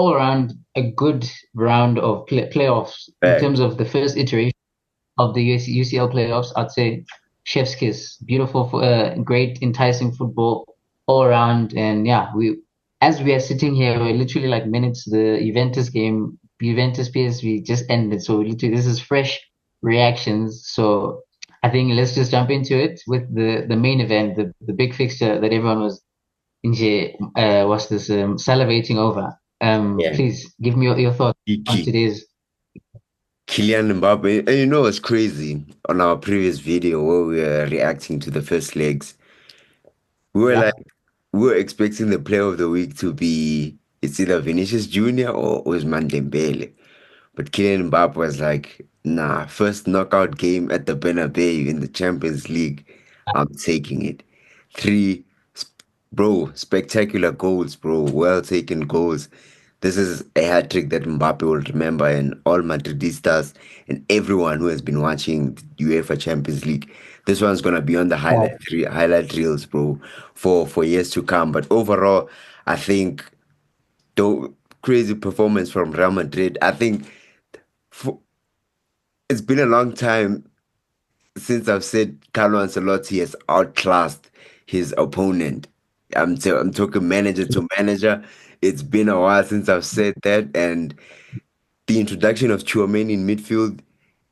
all around a good round of playoffs in Back. terms of the first iteration of the UCL playoffs. I'd say chef's kiss, beautiful, great, enticing football all around. And yeah, as we are sitting here, we're literally like minutes. The Juventus game, Juventus PSV just ended, so literally this is fresh reactions. So I think let's just jump into it with the main event, the big fixture that everyone was this salivating over. Yeah. Please give me your thoughts on Kiki. today's. Kylian Mbappé. And you know what's crazy? On our previous video where we were reacting to the first legs, we were Yeah. like, we were expecting the player of the week to be it's either Vinicius Jr. or Ousmane Dembele. But Kylian Mbappé was like, nah, first knockout game at the Bernabeu in the Champions League. I'm taking it. Three, bro, spectacular goals, bro. Well taken goals. This is a hat trick that Mbappe will remember, and all Madridistas and everyone who has been watching UEFA Champions League. This one's gonna be on the highlight reels, bro, for years to come. But overall, I think the crazy performance from Real Madrid. I think for, it's been a long time since I've said Carlo Ancelotti has outclassed his opponent. I'm talking manager to manager. It's been a while since I've said that, and the introduction of Tchouaméni in midfield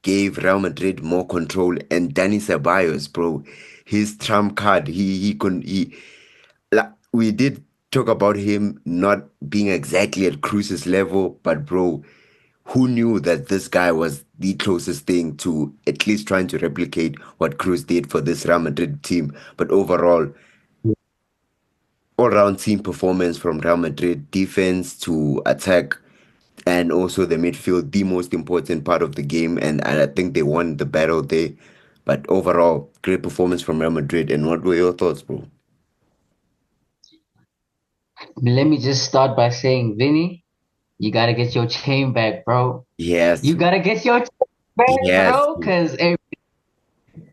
gave Real Madrid more control. And Dani Ceballos, bro, his trump card. He like, we did talk about him not being exactly at Cruz's level, but bro, who knew that this guy was the closest thing to at least trying to replicate what Cruz did for this Real Madrid team? But overall, all-round team performance from Real Madrid, defense to attack, and also the midfield, the most important part of the game. And I think they won the battle there. But overall, great performance from Real Madrid. And what were your thoughts, bro? Let me just start by saying, Vinny, you gotta get your chain back, bro. Yes, You gotta get your chain back, yes, bro, because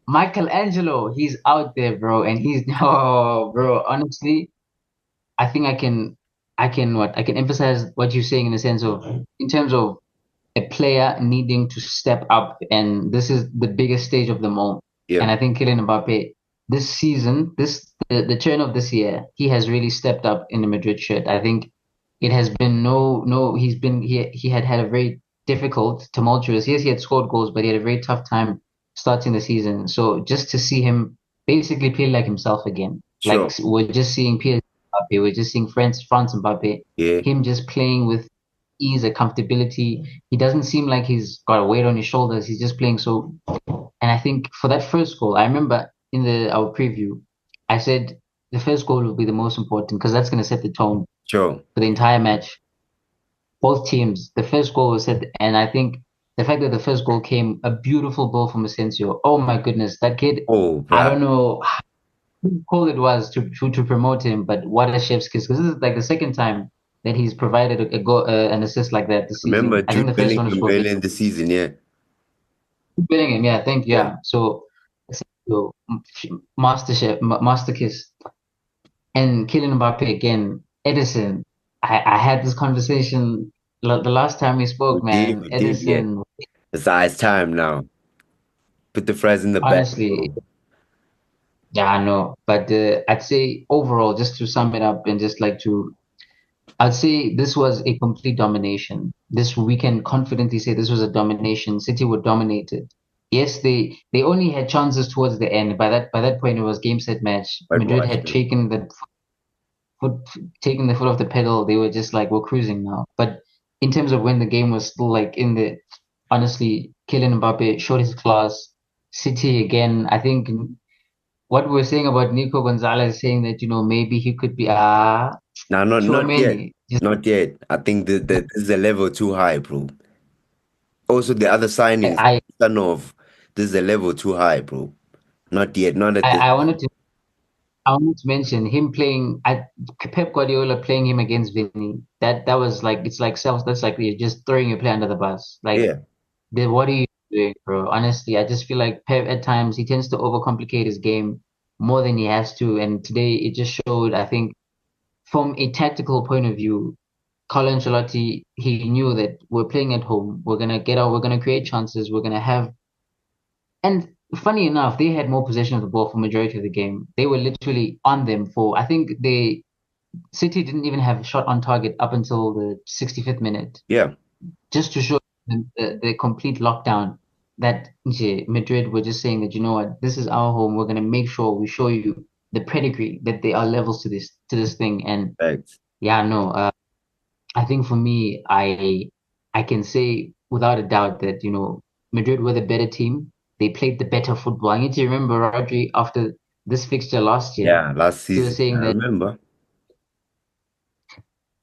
Michelangelo, he's out there, bro, and he's oh, bro. Honestly, I think I can emphasize what you're saying in the sense of, in terms of a player needing to step up, and this is the biggest stage of them all. yeah, And I think Kylian Mbappe, this season, the turn of this year, he has really stepped up in the Madrid shirt. I think it has been he had had a very difficult, tumultuous. Yes, he had scored goals, but he had a very tough time starting the season. So just to see him basically play like himself again, like sure, we're just seeing PSG Mbappe, we're just seeing France Mbappe, yeah. him just playing with ease and comfortability. He doesn't seem like he's got a weight on his shoulders. He's just playing so. And I think for that first goal, I remember in the our preview, I said the first goal will be the most important because that's going to set the tone Sure. for the entire match. Both teams, the first goal was set, and I think the fact that the first goal came, a beautiful goal from Asensio. Oh my goodness, that kid! Oh, I bruh. don't know how cool it was to promote him, but what a chef's kiss! Because this is like the second time that he's provided a goal, an assist like that this Remember season. I think Jude the first one was Bellingham for early in the season, yeah. Bellingham. Yeah, thank you. Yeah. Yeah, so master kiss, and Kylian Mbappe again. Edison, I had this conversation the last time we We spoke, did, man. we did, yeah. Edison, It's ice time now. Put the fries in the bag, honestly, bro. yeah, I know. But I'd say overall, just to sum it up and just like to, I'd say this was a complete domination. This we can confidently say this was a domination. City were dominated. Yes, they only had chances towards the end. By that point, it was game set match. But Madrid watch had them. foot taken the foot off the pedal. They were just like we're cruising now. But in terms of when the game was still like in the, honestly, Kylian Mbappe showed his class. City again. I think what we're saying about Nico Gonzalez saying that maybe he could be Nah, not yet. Tchouaméni. Just Not yet. I think that this is a level too high, bro. Also, the other signings, I son of, this is a level too high, bro. Not yet. Not at I, this. I wanted to I wanted to mention him playing at Pep Guardiola playing him against Vinny. That was like it's like self. That's like you're just throwing your player under the bus. Like, Yeah. what are you doing, bro? Honestly, I just feel like Pep at times he tends to overcomplicate his game more than he has to. And today it just showed. I think from a tactical point of view, Carlo Ancelotti, he knew that we're playing at home. We're gonna create chances. We're gonna have, and funny enough, they had more possession of the ball for majority of the game. They were literally on them for, I think City didn't even have a shot on target up until the 65th minute, Yeah, just to show the complete lockdown that Madrid were just saying that, you know what, this is our home. We're gonna make sure we show you the pedigree that they are levels to this thing. And thanks. yeah, no, I think for me, I can say without a doubt that, Madrid were the better team. They played the better football. I need to remember Rodri after this fixture last year. Yeah, last He was season, saying I that remember.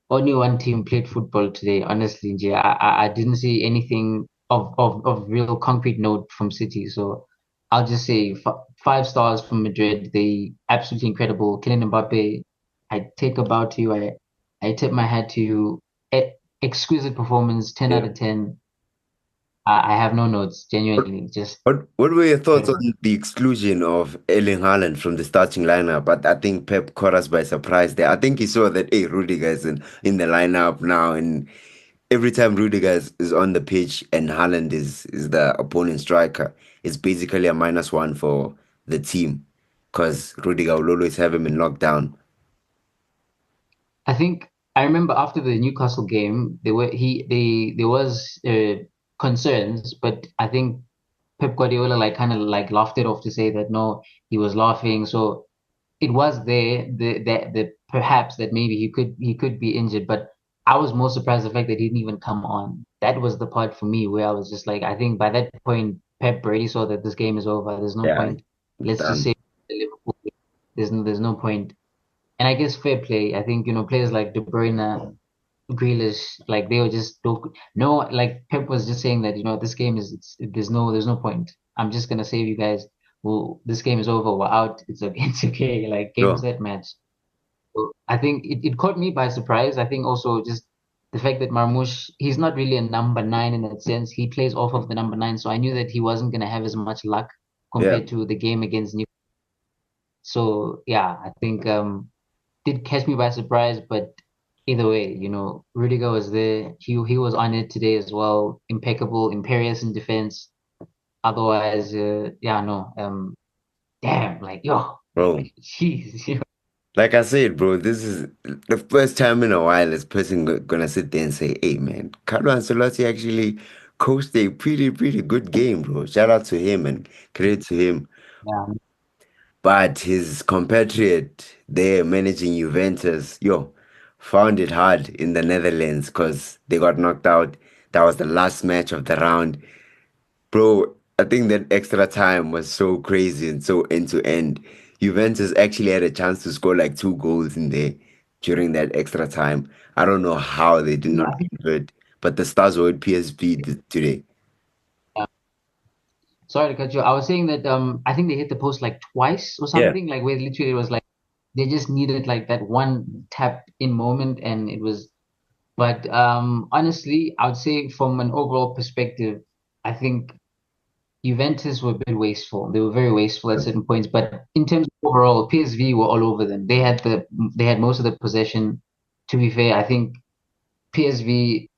only one team played football today. Honestly, Jay, I didn't see anything of real concrete note from City. So I'll just say f 5 stars from Madrid. They absolutely incredible. Kylian Mbappe, I take a bow to you. I tip my hat to you. Exquisite performance, 10 out Yeah. of 10. I have no notes, What genuinely, just what were your thoughts incredible. on the exclusion of Erling Haaland from the starting lineup? But I think Pep caught us by surprise there. I think he saw that hey, Rudiger is in the lineup now, and every time Rudiger is on the pitch and Haaland is the opponent striker, it's basically a -1 for the team because Rudiger will always have him in lockdown. I think I remember after the Newcastle game, there was concerns, but I think Pep Guardiola like kind of like laughed it off to say that no, he was laughing. So it was there the perhaps that maybe he could be injured, but I was more surprised the fact that he didn't even come on. That was the part for me where I was just like, I think by that point Pep already saw that this game is over. There's no Yeah, point. Let's just done. say Liverpool. There's no point. And I guess fair play. I think players like De Bruyne, Grealish, like they were just don't no like Pep was just saying that this game there's no point. I'm just gonna save you guys. Well, this game is over. We're out. It's okay. It's okay. Like game Sure. set match. So I think it caught me by surprise. I think also just the fact that Marmoush he's not really a number nine in that sense. He plays off of the number nine, so I knew that he wasn't gonna have as much luck Yeah, compared to the game against New. So yeah, I think did catch me by surprise, but either way, Rudiger was there. He was on it today as well. Impeccable, imperious in defense. Otherwise, yeah, no, damn, like yo, bro. jeez, Like I said, bro, this is the first time in a while this person gonna sit there and say, "Hey, man, Carlo Ancelotti actually coached a pretty good game, bro." Shout out to him and credit to him. yeah, But his compatriot there managing Juventus, yo, found it hard in the Netherlands because they got knocked out. That was the last match of the round. Bro, I think that extra time was so crazy and so end to end. Juventus actually had a chance to score like 2 goals in there during that extra time. I don't know how they did not I think, convert, but the Stars were with PSV today. yeah. Sorry to cut you. I was saying that I think they hit the post like twice or Yeah, something, like where literally it was like they just needed like that one tap in moment, and it was. But honestly, I would say from an overall perspective, I think Juventus were a bit wasteful. They were very wasteful at certain points. But in terms of overall, PSV were all over them. They had most of the possession. To be fair, I think PSV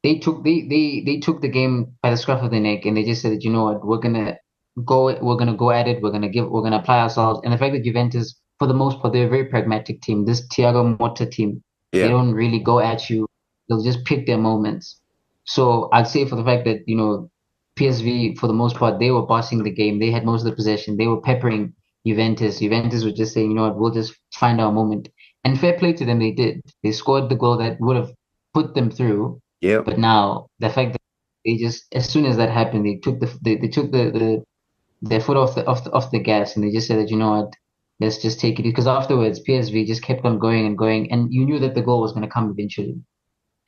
they took the game by the scruff of the neck and they just said that you know what we're gonna go at it. We're gonna apply ourselves. And the fact that Juventus, for the most part, they're a very pragmatic team. This Thiago Motta team, they yeah, don't really go at you. They'll just pick their moments. So I'd say for the fact that PSV for the most part they were bossing the game. They had most of the possession. They were peppering Juventus. Juventus was just saying, you know what, we'll just find our moment. And fair play to them, they did. They scored the goal that would have put them through. yeah, But now the fact that they just as soon as that happened, they took their foot off the gas and they just said that you know what, let's just take it because afterwards PSV just kept on going and going and you knew that the goal was going to come eventually.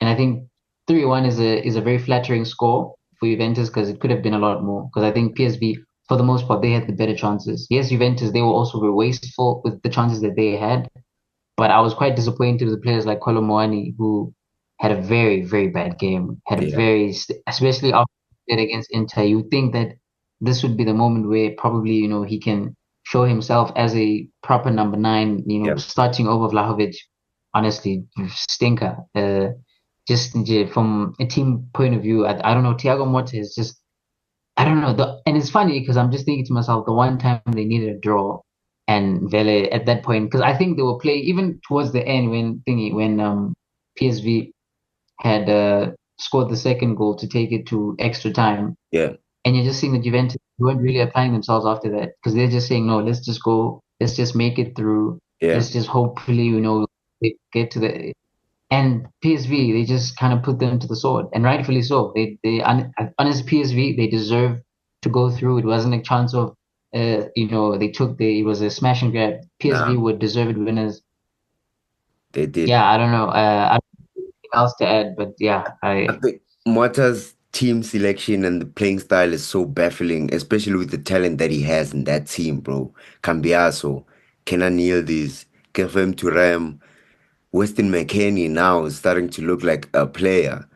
And I think 3-1 is a very flattering score for Juventus because it could have been a lot more. Because I think PSV, for the most part, they had the better chances. Yes, Juventus, they were also very wasteful with the chances that they had. But I was quite disappointed with players like Kolo Muani, who had a very, very bad game. Had a yeah, very, especially after that against Inter, you think that this would be the moment where probably, he can show himself as a proper number nine, yeah. starting over Vlahovic. Honestly, stinker. just from a team point of view. I don't know. Thiago Motta is just I don't know. And it's funny because I'm just thinking to myself, the one time they needed a draw, and Vele at that point, because I think they were playing even towards the end when PSV had scored the second goal to take it to extra time, Yeah, and you're just seeing that Juventus weren't really applying themselves after that because they're just saying, no, let's just go, let's just make it through, yeah. let's just hopefully they get to the and PSV, they just kind of put them to the sword, and rightfully so. Honestly, PSV, they deserve to go through. It wasn't a chance of, it was a smash and grab. PSV Nah, would deserve it winners. they did. Yeah, I don't know. I don't have anything else to add, but yeah, I think Mota's team selection and the playing style is so baffling, especially with the talent that he has in that team, bro. Cambiaso, Kenan Yildiz, Kefem Turam, Weston McKennie now is starting to look like a player.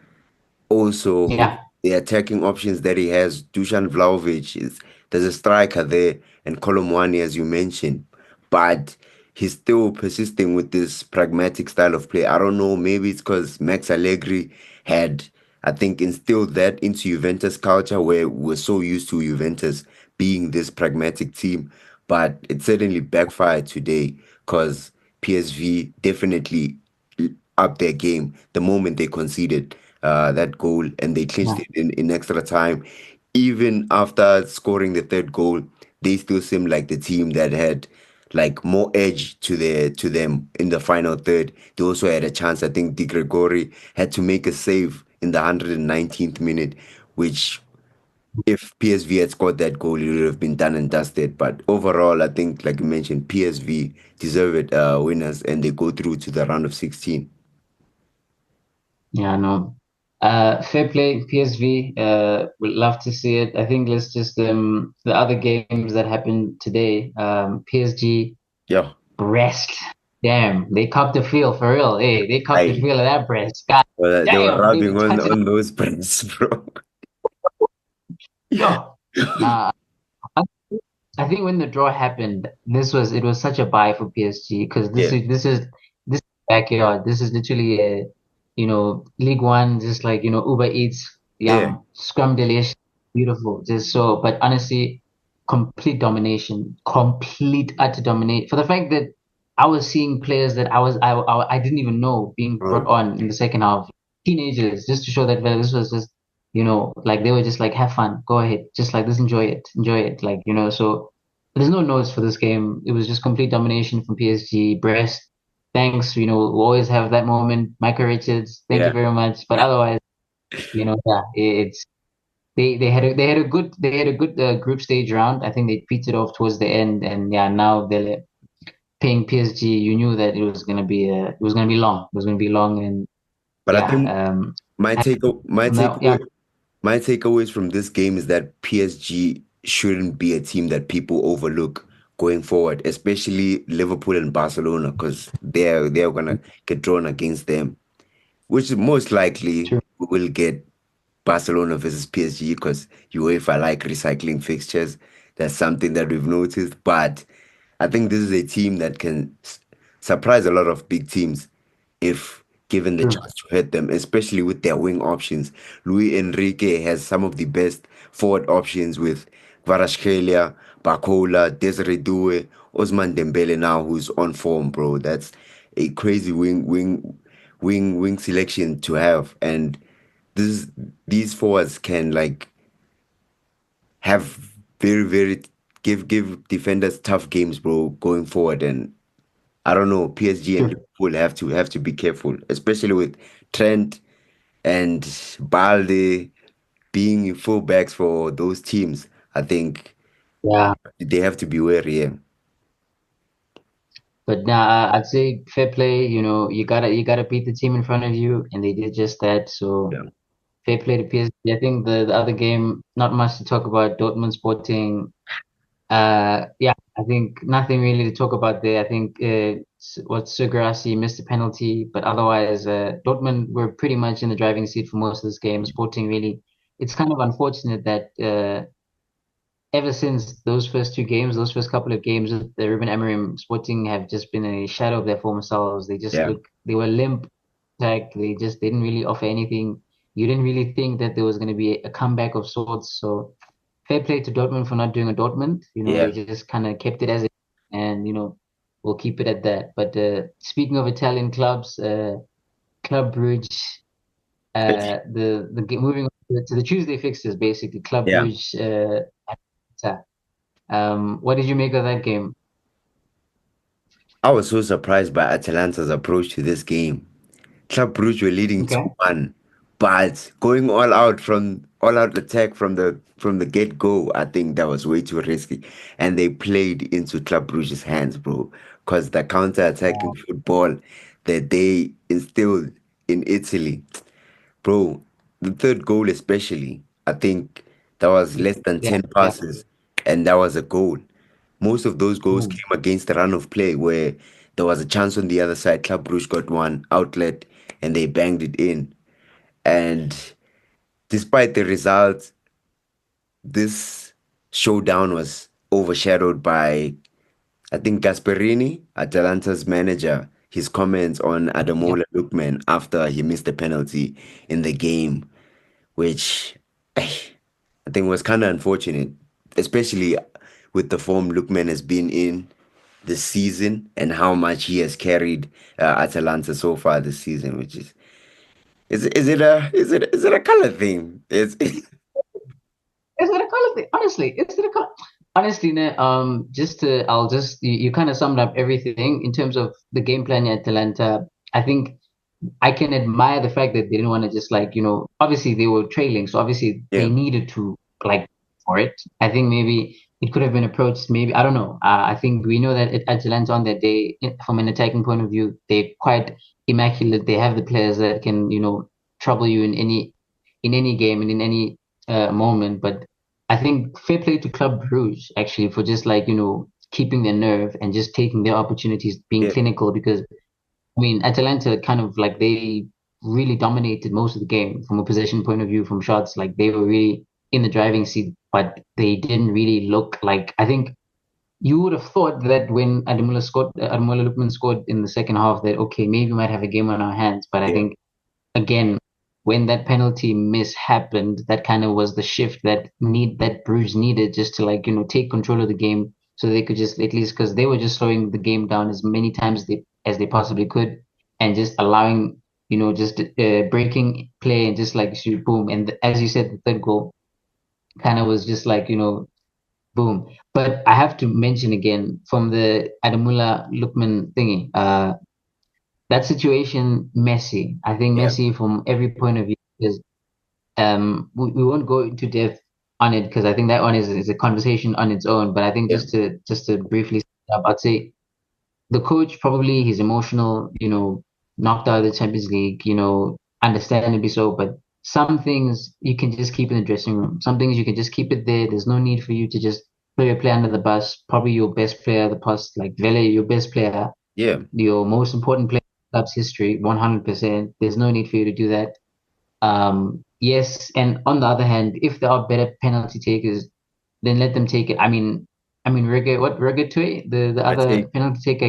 Also, with yeah, the attacking options that he has, Dusan Vlahovic is there's a striker there, and Kolomwani, as you mentioned, but he's still persisting with this pragmatic style of play. I don't know, maybe it's because Max Allegri had, I think, instilled that into Juventus culture, where we're so used to Juventus being this pragmatic team, but it certainly backfired today because PSV definitely up their game the moment they conceded that goal and they clinched yeah, it in extra time. Even after scoring the third goal, they still seem like the team that had like more edge to them in the final third. They also had a chance. I think Di Gregori had to make a save in the 119th minute, which if PSV had scored that goal, it would have been done and dusted. But overall, I think, like you mentioned, PSV deserve it winners and they go through to the round of 16. yeah. No, fair play, PSV. Would love to see it. I think let's just the other games that happened today. PSG. Yeah. Brest. Damn, they copped the feel for real. Hey, they copped the I feel of that Brest. God Well, they were damn, they were rubbing touching on those brands, bro. yo. Nah, I, I think when the draw happened, it was such a buy for PSG because Yeah, this is backyard. This is literally a League One, just like Uber Eats, yeah, yum, scrum delish, beautiful. Just so, but honestly, complete domination, complete utter dominate. For the fact that I was seeing players that I didn't even know being brought bro. on in the second half, teenagers, just to show that well, this was just like they were just like have fun, go ahead, just like this, enjoy it, like so. There's no notes for this game. It was just complete domination from PSG. Brest, thanks. We always have that moment. Michael Richards, thank you Yeah, very much. But otherwise, yeah, it's they had a good group stage round. I think they peaked it off towards the end, and yeah, now they're paying PSG. You knew that it was gonna be long. It was gonna be long, and but I yeah, think my I- take my now yeah, takeaway my takeaways from this game is that PSG shouldn't be a team that people overlook going forward, especially Liverpool and Barcelona, because they're gonna get drawn against them, which is most likely true, we will get Barcelona versus PSG because UEFA like recycling fixtures. That's something that we've noticed. But I think this is a team that can surprise a lot of big teams if given the true. chance to hit them, especially with their wing options. Luis Enrique has some of the best forward options with Kvaratskhelia, Bakola, Desiree Doué, Osman Dembele now who's on form, bro. That's a crazy wing selection to have. And this these forwards can like have very give defenders tough games, bro, going forward. And I don't know, PSG and True. Liverpool have to be careful, especially with Trent and Balde being fullbacks for those teams. I think Yeah, they have to be wary. Yeah, but nah, I'd say fair play. You gotta beat the team in front of you, and they did just that. So yeah, fair play to PSG. I think the other game, not much to talk about. Dortmund Sporting. Yeah, I think nothing really to talk about there. I think what Sugarasi missed a penalty, but otherwise, Dortmund were pretty much in the driving seat for most of this game. Sporting really, it's kind of unfortunate that ever since those first two games, those first couple of games with the Ruben Amorim, Sporting have just been a shadow of their former selves. They just yeah. look, they were limp. attack. They just didn't really offer anything. You didn't really think that there was going to be a comeback of sorts. So fair play to Dortmund for not doing a Dortmund. They Yeah. just kind of kept it as it, and we'll keep it at that. But speaking of Italian clubs, Club Brugge, moving on to the Tuesday fixtures, basically Club Yeah. Brugge. What did you make of that game? I was so surprised by Atalanta's approach to this game. Club Brugge were leading Okay. 2-1, but going all out attack from the get-go, I think that was way too risky. And they played into Club Brugge's hands, bro. Because the counter-attacking football that they instilled in Italy, bro, the third goal especially, I think that was less than Yeah, 10 yeah. passes, and that was a goal. Most of those goals Boom. came against the run of play where there was a chance on the other side. Club Brugge got one outlet and they banged it in. And despite the results, this showdown was overshadowed by, I think, Gasperini, Atalanta's manager, his comments on Yeah, Ademola Lookman after he missed a penalty in the game, which I think was kind of unfortunate, especially with the form Lookman has been in this season and how much he has carried Atalanta so far this season, which is it a color thing? It's is it a color thing? Honestly, is it a color? Honestly, ne, I'll just you kind of summed up everything in terms of the game plan at Atalanta. I think I can admire the fact that they didn't want to just like, obviously they were trailing, so obviously yeah, they needed to like for it. I think maybe it could have been approached, maybe, I don't know. I think we know that at Atalanta on that day, from an attacking point of view, they're quite immaculate. They have the players that can, trouble you in any game and in any moment. But I think fair play to Club Brugge actually for just like, keeping their nerve and just taking their opportunities, being yeah, clinical because I mean, Atalanta kind of like they really dominated most of the game from a possession point of view, from shots. Like they were really in the driving seat, but they didn't really look like. I think you would have thought that when Ademola Lookman scored in the second half, that okay, maybe we might have a game on our hands. But I yeah, think again, when that penalty miss happened, that kind of was the shift that Bruges needed just to like take control of the game, so they could just at least because they were just slowing the game down as many times as they possibly could, and just allowing just breaking play and just like shoot boom. And as you said, the third goal kind of was just like boom. But I have to mention again from the Adamula Lookman thingy. That situation, messy. I think yeah, messy from every point of view is we won't go into depth on it because I think that one is a conversation on its own. But I think yeah, just to briefly sum up, I'd say the coach probably he's emotional, knocked out of the Champions League, understandably so. But some things you can just keep in the dressing room. Some things you can just keep it there. There's no need for you to just throw your player under the bus. Probably your best player of the past, like Vele, your best player, yeah, your most important player in the club's history, 100%. There's no need for you to do that. Yes, and on the other hand, if there are better penalty takers, then let them take it. I mean, Regatue, the I other take, penalty taker,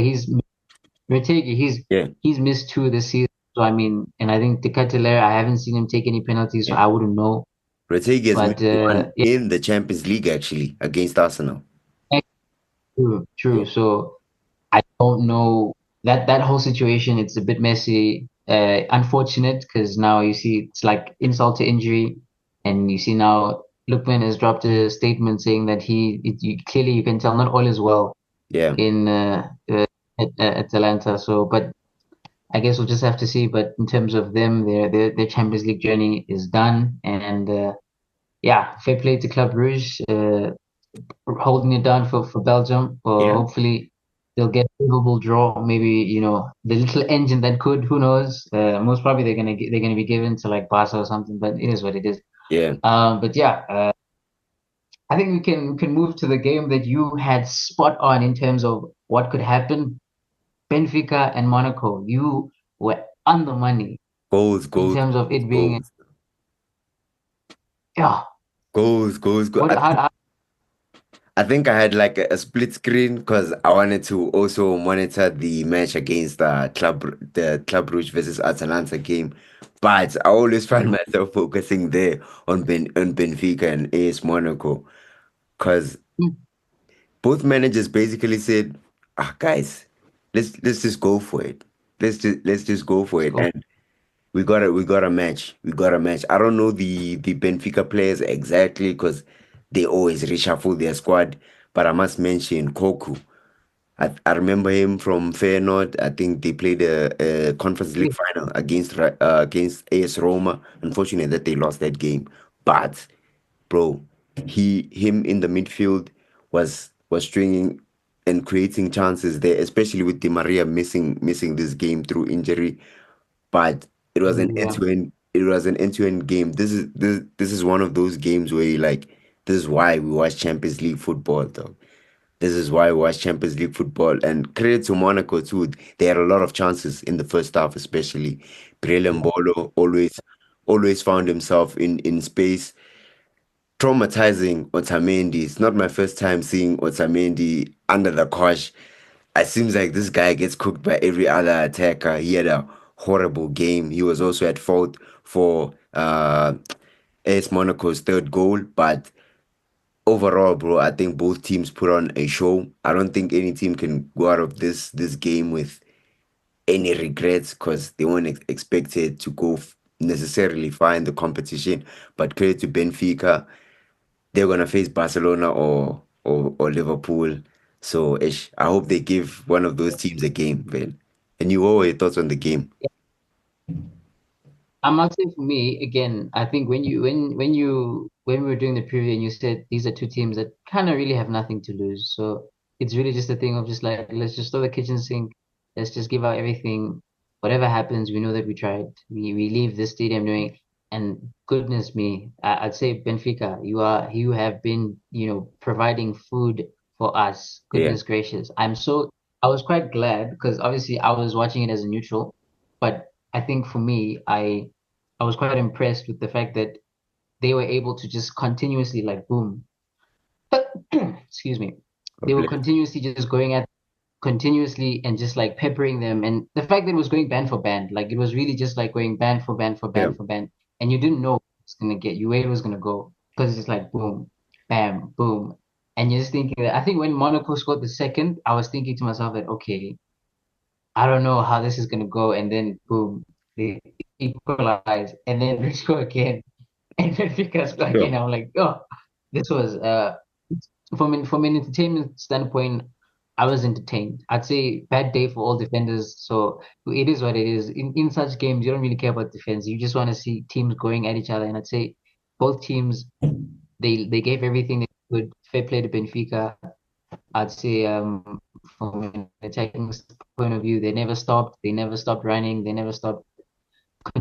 yeah, he's missed two this season. So I mean, and I think Decatelera, I haven't seen him take any penalties, so yeah. I wouldn't know. Rodriguez But missed one yeah, in the Champions League actually against Arsenal. true, Yeah, true. So I don't know that whole situation. It's a bit messy, unfortunate because now you see it's like insult to injury, and you see now Lookman has dropped a statement saying that clearly you can tell not all is well yeah, in at Atalanta. So, but I guess we'll just have to see. But in terms of them, their Champions League journey is done, and yeah, fair play to Club Brugge. Holding it down for Belgium. Or yeah, hopefully they'll get a favorable draw. Maybe the little engine that could. Who knows? Most probably they're gonna be given to like Barca or something. But it is what it is. yeah. But yeah, I think we can move to the game that you had spot on in terms of what could happen. Benfica and Monaco. You were on the money Goals, in goals, terms of goals, it being. goals, Yeah. goals, goals, goals. What? How? I think I had like a split screen because I wanted to also monitor the match against the Club Rouge versus Atalanta game. But I always find Mhm. myself focusing there on Benfica and AS Monaco because both managers basically said, ah, guys, let's just go for it. Let's just go for Let's it. go. And we got a match. We got a match. I don't know the Benfica players exactly because they always reshuffle their squad. But I must mention Koku. I remember him from Feyenoord. I think they played a Conference Yeah. League final against AS Roma. Unfortunately, that they lost that game. But bro, him in the midfield was stringing and creating chances there, especially with Di Maria missing this game through injury. But it was an Yeah. end-to-end it was an end-to-end game. This is one of those games where you like this is why we watch Champions League football though. This is why we watch Champions League football. And credit to Monaco too. They had a lot of chances in the first half, especially. Brelem Bolo always found himself in space. Traumatizing Otamendi. It's not my first time seeing Otamendi under the cosh. It seems like this guy gets cooked by every other attacker. He had a horrible game. He was also at fault for AS Monaco's third goal. But overall, bro, I think both teams put on a show. I don't think any team can go out of this game with any regrets because they weren't expected to go necessarily far in the competition. But credit to Benfica, they're gonna face Barcelona or Liverpool. So ish, I hope they give one of those teams a game, man. And you, what were your thoughts on the game? I must say for me, again, I think when we were doing the preview and you said these are two teams that kind of really have nothing to lose. So it's really just a thing of just like let's just throw the kitchen sink, let's just give out everything. Whatever happens, we know that we tried. We leave this stadium knowing, and goodness me, I'd say Benfica, you have been, providing food for us. Yeah, Goodness gracious. I was quite glad because obviously I was watching it as a neutral, but I think for me, I was quite impressed with the fact that they were able to just continuously like boom, excuse me. God They were bless. continuously just going at continuously and just like peppering them. And the fact that it was going band for band, like it was really just like going band for band for Yeah, band for band. And you didn't know what it was gonna get, you where it was gonna go. Because it's like boom, bam, boom. And you're just thinking that I think when Monaco scored the second, I was thinking to myself that okay, I don't know how this is gonna go, and then boom, they equalize, and then they score again, and then Benfica score yeah. again. I'm like, oh, this was from an entertainment standpoint, I was entertained. I'd say bad day for all defenders. So it is what it is. In such games, you don't really care about defense. You just want to see teams going at each other. And I'd say both teams they gave everything they could. Fair play to Benfica. I'd say from an attacking point of view, they never stopped. They never stopped running. They never stopped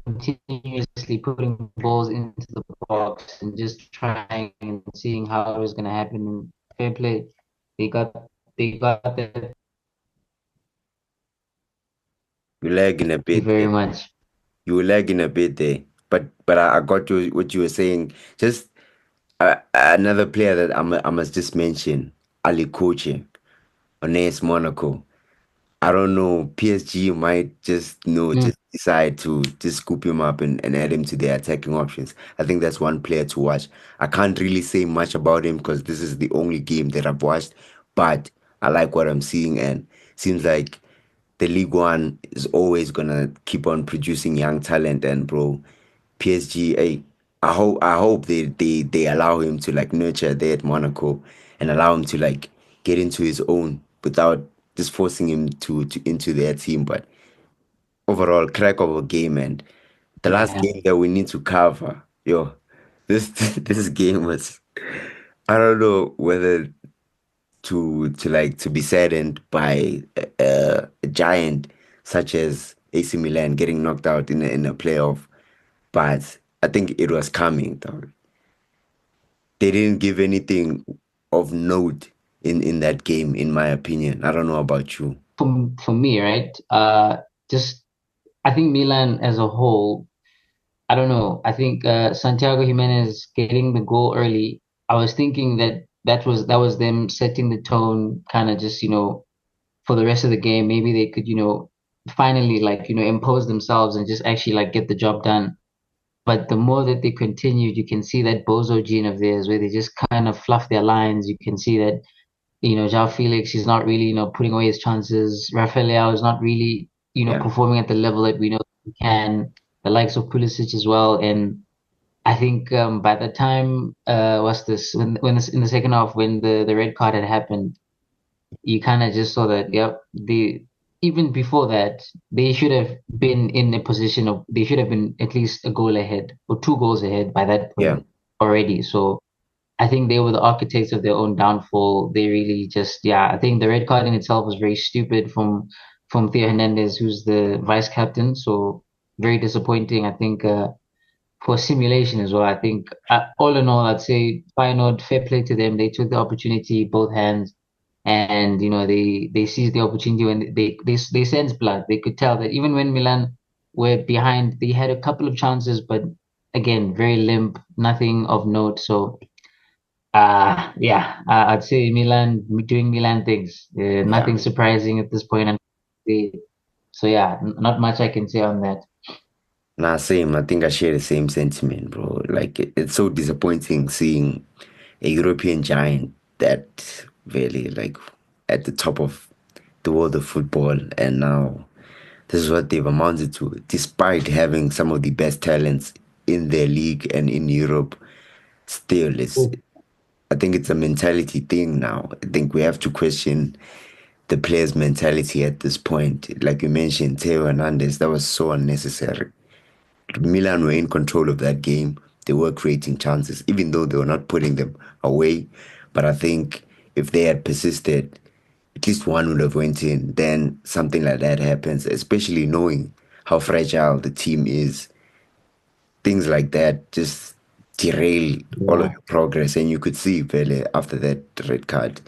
continuously putting balls into the box and just trying and seeing how it was going to happen. And fair play, they got they got that. Thank You're lagging a you bit very there. much. You were lagging a bit there. But I got you what you were saying. Just another player that I must just mention, Ali Koche on AS Monaco. I don't know. PSG might just Mm. just decide to just scoop him up and add him to their attacking options. I think that's one player to watch. I can't really say much about him because this is the only game that I've watched, but I like what I'm seeing and seems like the League One is always gonna keep on producing young talent and bro, PSG, I hope they allow him to like nurture there at Monaco and allow him to like get into his own without just forcing him to into their team. But overall, crack of a game and the last Yeah. game that we need to cover, yo, this this game was I don't know whether to be saddened by a giant such as AC Milan getting knocked out in a playoff, but I think it was coming, dog. They didn't give anything of note in that game, in my opinion. I don't know about you. For me, right? Just I think Milan as a whole. I don't know. I think Santiago Jimenez getting the goal early. I was thinking that that was them setting the tone, kind of just for the rest of the game. Maybe they could finally like impose themselves and just actually like get the job done. But the more that they continued, you can see that bozo gene of theirs where they just kind of fluff their lines. You can see that João Felix is not really putting away his chances. Rafael is not really Yeah, performing at the level that we know he can. The likes of Pulisic as well, and I think by the time what's this when this, in the second half when the red card had happened, you kind of just saw that yep, the even before that they should have been in a position of they should have been at least a goal ahead or two goals ahead by that yeah, point already. So I think they were the architects of their own downfall. They really just yeah, I think the red card in itself was very stupid from Theo Hernandez, who's the vice captain. So very disappointing. I think. For simulation as well. I think all in all, I'd say Feyenoord, fair play to them. They took the opportunity both hands, and they seized the opportunity when they sensed blood. They could tell that even when Milan were behind, they had a couple of chances, but again, very limp, nothing of note. So yeah, I'd say Milan doing Milan things. yeah. Nothing surprising at this point, and so yeah, not much I can say on that. Nah, same. I think I share the same sentiment, bro. Like it's so disappointing seeing a European giant that really like at the top of the world of football, and now this is what they've amounted to, despite having some of the best talents in their league and in Europe. Still, I think it's a mentality thing now. I think we have to question the players' mentality at this point. Like you mentioned, Theo Hernandez, that was so unnecessary. Milan were in control of that game. They were creating chances, even though they were not putting them away. But I think if they had persisted, at least one would have went in. Then something like that happens, especially knowing how fragile the team is. Things like that just derail all of Yeah, your progress. And you could see Pele after that red card,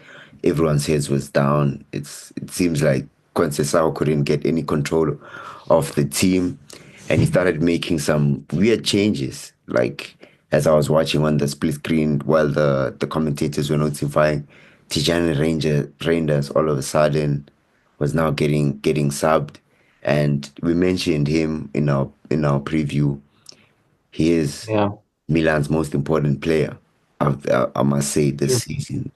everyone's heads was down. It seems like Conceição couldn't get any control of the team, and he started making some weird changes. Like as I was watching on the split screen while the commentators were notifying Tijani Rangers all of a sudden was now getting subbed. And we mentioned him in our preview. He is yeah, Milan's most important player, I must say, this true, season.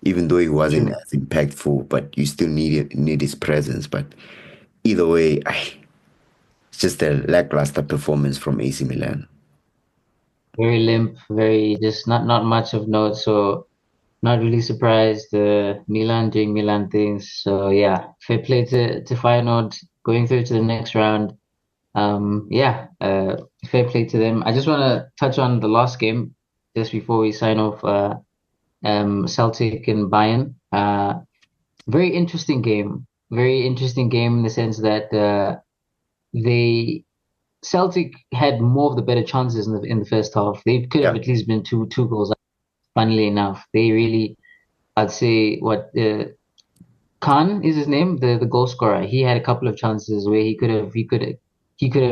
Even though he wasn't true. as impactful, but you still need his presence. But either way, it's just a lackluster performance from AC Milan. Very limp, very just not much of note. So not really surprised. Milan doing Milan things. So yeah, fair play to Feyenoord going through to the next round. Yeah, fair play to them. I just want to touch on the last game just before we sign off. Celtic and Bayern. Very interesting game. Very interesting game in the sense that they Celtic had more of the better chances in the first half. They could have Yeah, at least been two goals up, funnily enough. They really, I'd say, what Khan is his name, the goal scorer. He had a couple of chances where he could have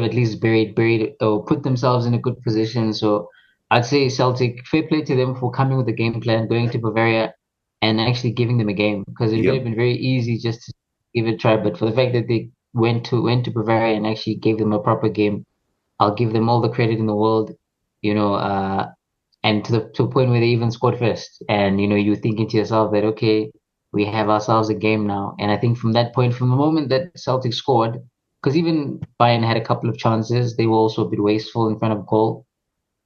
at least buried or put themselves in a good position. So I'd say Celtic, fair play to them for coming with a game plan, going to Bavaria and actually giving them a game because it would yep, have been very easy just to give it a try. But for the fact that they went to Bavaria and actually gave them a proper game, I'll give them all the credit in the world. You know, and to a point where they even scored first. And you're thinking to yourself that okay, we have ourselves a game now. And I think from that point, from the moment that Celtic scored, because even Bayern had a couple of chances, they were also a bit wasteful in front of goal.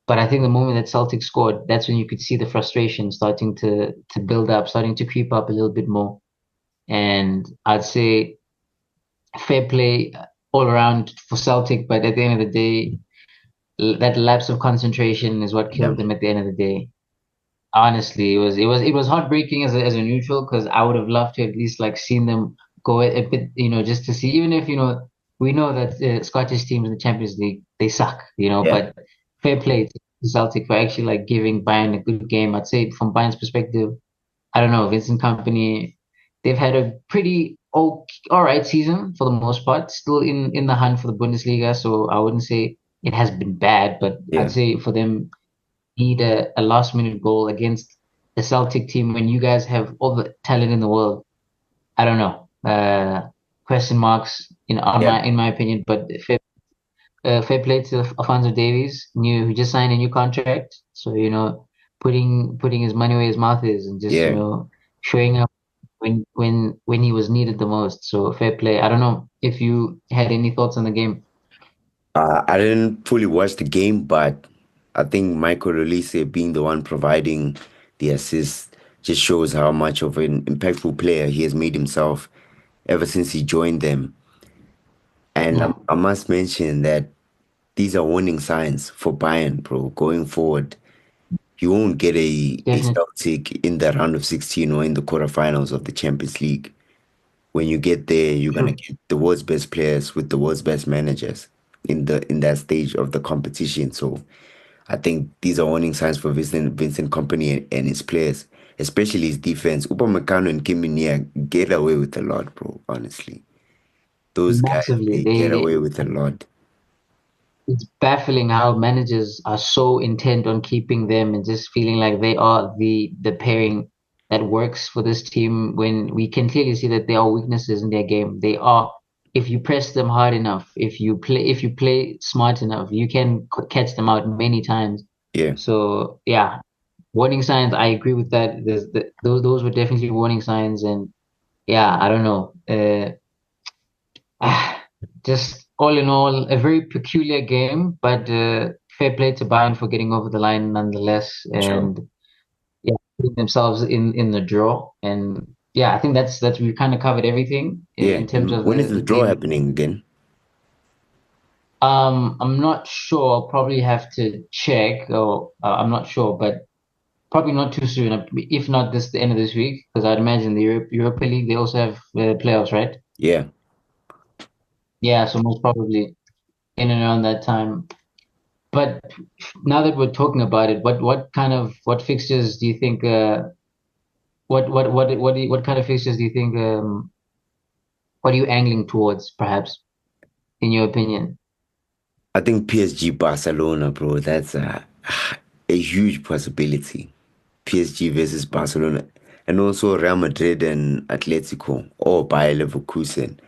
But I think the moment that Celtic scored, that's when you could see the frustration starting to build up, starting to creep up a little bit more. And I'd say fair play all around for Celtic, but at the end of the day, that lapse of concentration is what yeah, killed them at the end of the day. Honestly, it was heartbreaking as a neutral because I would have loved to at least like seen them go a bit, just to see, even if we know that Scottish teams in the Champions League they suck, yeah, but fair play to Celtic for actually like giving Bayern a good game. I'd say from Bayern's perspective, I don't know, Vincent Company, they've had a pretty all right season for the most part, still in the hunt for the Bundesliga. So I wouldn't say it has been bad, but I'd yeah, say for them need a last minute goal against. a Celtic team when you guys have all the talent in the world. I don't know. Question marks Yeah. in my opinion, but fair play to Alfonso Davies, who just signed a new contract. So, putting his money where his mouth is and just, Yeah. showing up when he was needed the most. So fair play. I don't know if you had any thoughts on the game. I didn't fully watch the game, but I think Michael Olise being the one providing the assist just shows how much of an impactful player he has made himself ever since he joined them. And Yeah, I must mention that these are warning signs for Bayern, bro. Going forward, you won't get a definitely Celtic in the round of 16 or in the quarterfinals of the Champions League. When you get there, you're gonna true. get the world's best players with the world's best managers in that stage of the competition. So I think these are warning signs for Vincent Kompany and his players, especially his defense. Upamecano and Kim Min-jae get away with a lot, bro. Honestly, those guys Massively. they get away with a lot. It's baffling how managers are so intent on keeping them and just feeling like they are the pairing that works for this team when we can clearly see that there are weaknesses in their game. They are, if you press them hard enough, if you play smart enough, you can catch them out many times. Yeah, So yeah, warning signs. I agree with that. Those were definitely warning signs, and yeah, I don't know. Ah, just all in all, a very peculiar game, but fair play to Bayern for getting over the line nonetheless, sure. and yeah, putting themselves in the draw. And yeah, I think that's we kind of covered everything Yeah, in terms and of when is the the the draw game. happening again? I'm not sure. I'll probably have to check, or I'm not sure, but probably not too soon. If not this the end of this week, because I'd imagine the Europa League they also have playoffs, right? Yeah, Yeah, so most probably in and around that time. But now that we're talking about it, what fixtures do you think? What kind of fixtures do you think? What are you angling towards, perhaps, in your opinion? I think PSG Barcelona, bro. That's a huge possibility. PSG versus Barcelona, and also Real Madrid and Atletico or Bayer Leverkusen.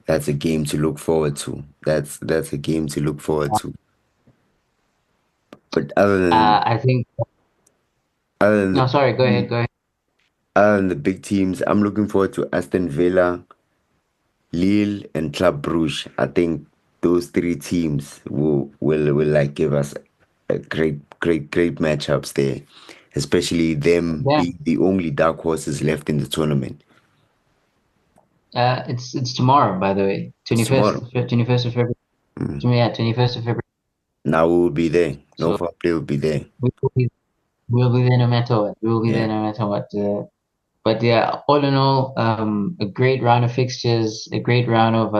That's a game to look forward to. That's a game to look forward to. But I think. other than the No, sorry. Go ahead. big- Go ahead. other than the big teams, I'm looking forward to Aston Villa, Lille, and Club Brugge. I think those three teams will like give us a great matchups there, especially them Yeah. being the only dark horses left in the tournament. It's tomorrow, by the way. It's tomorrow. 21st of February. Mm. Yeah, 21st of February. Now we will be there. No So foul play will be there. we will be, we'll be there no matter what. We will be there Yeah. no matter what. But yeah, all in all, a great round of fixtures, a great round of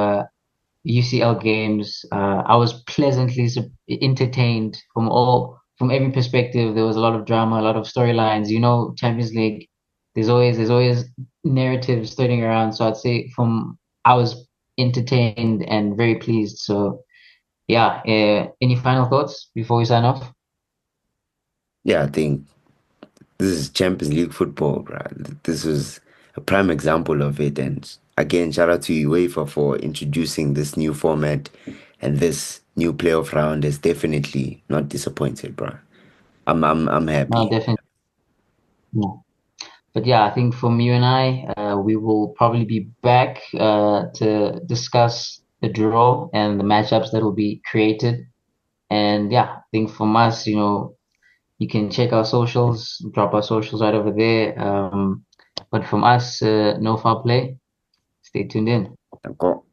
UCL games. I was pleasantly entertained from every perspective. There was a lot of drama, a lot of storylines. Champions League. There's always narratives floating around. So I'd say I was entertained and very pleased. So yeah. Any final thoughts before we sign off? Yeah, I think this is Champions League football, right? This is a prime example of it. And again, shout out to UEFA for introducing this new format and this new playoff round is definitely not disappointed, bro. I'm No, happy. definitely. No. But yeah, I think from you and I, we will probably be back to discuss the draw and the matchups that will be created. And yeah, I think from us, you can check our socials, drop our socials right over there. But from us, no foul play. Stay tuned in. D'accord.